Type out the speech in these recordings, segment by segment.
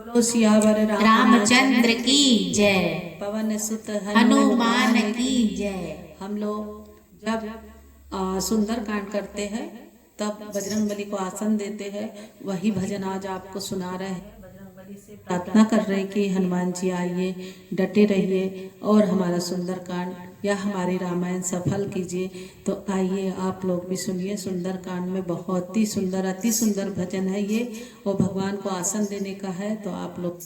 बोलो सियावर रामचंद्र की जय। पवन सुत हनुमान की जय। हम लोग जब सुंदर कांड करते हैं तब बजरंगबली को आसन देते हैं। वही भजन आज आपको सुना रहे हैं। बजरंगबली से प्रार्थना कर रहे हैं कि हनुमान जी आइए, डटे रहिए और हमारा सुंदर कांड या हमारी रामायण सफल कीजिए। तो आइए आप लोग भी सुनिए। सुंदर कांड में बहुत ही सुंदर, अति सुंदर भजन है ये, और भगवान को आसन देने का है। तो आप लोग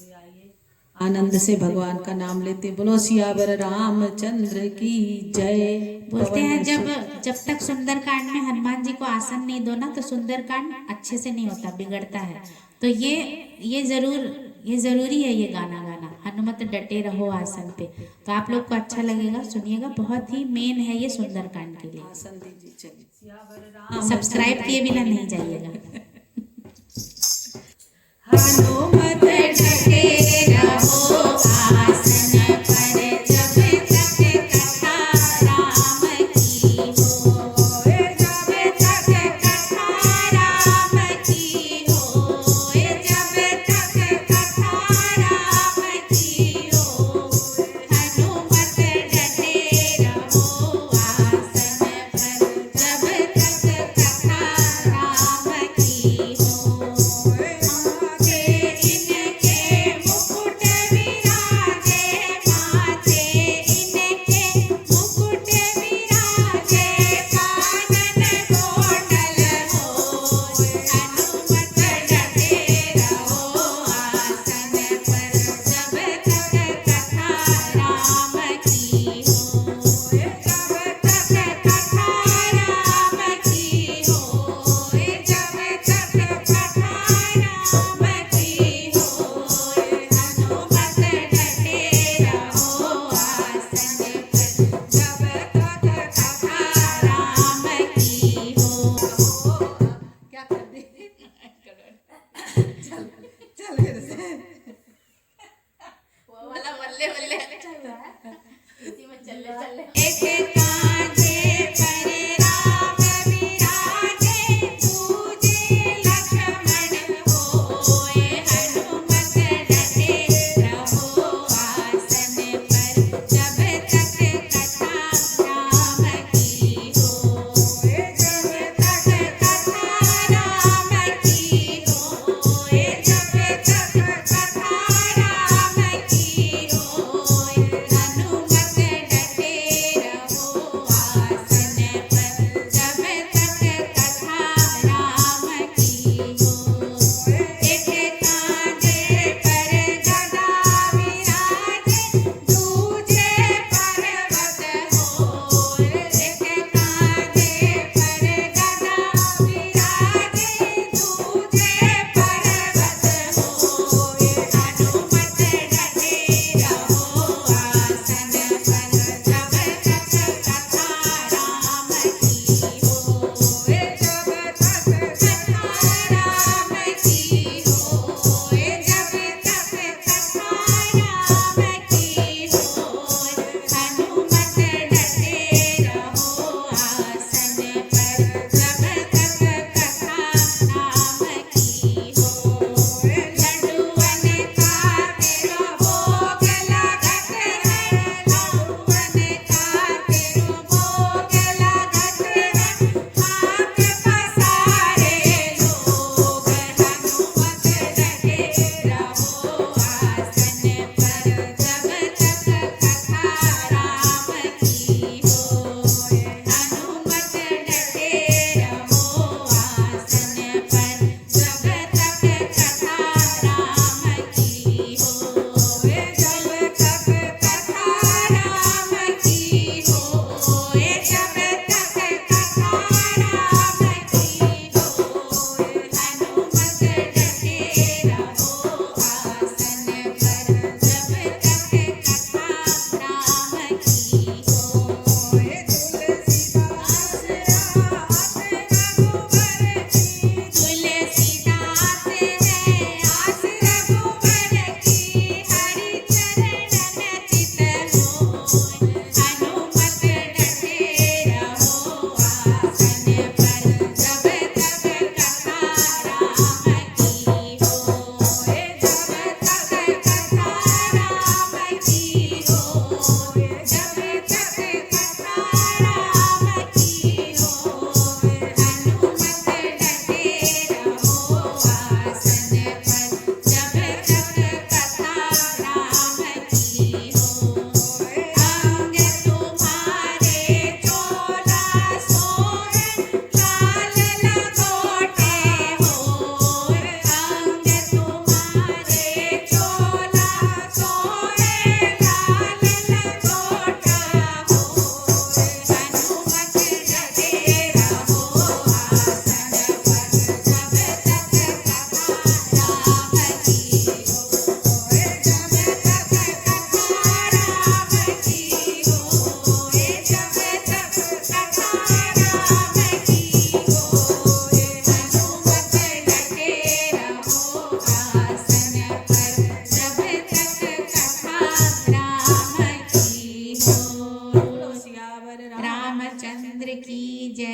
आनंद से भगवान का नाम लेते। बोलो सियावर रामचंद्र की जय। बोलते हैं जब तक सुंदरकांड में हनुमान जी को आसन नहीं दो ना, तो सुंदरकांड अच्छे से नहीं होता, बिगड़ता है। तो ये जरूरी है ये गाना गाना। हनुमत डटे रहो आसन पे। तो आप लोग को अच्छा लगेगा, सुनिएगा। बहुत ही मेन है ये सुंदरकांड के लिए। आसन दीजिए, चलिए। सब्सक्राइब किए बिना नहीं जाइएगा। हनुमत डटे रहो आसन पर, जब तक कथा राम की हो। जब तक कथा राम की हो, जब तक कथा राम की हो। हनुमत डटे रहो आसन पर, जब तक कथा राम की हो।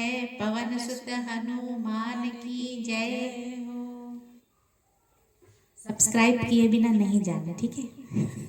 जय, पवन सुत हनुमान की जय। सब्सक्राइब किए बिना नहीं जाना, ठीक है।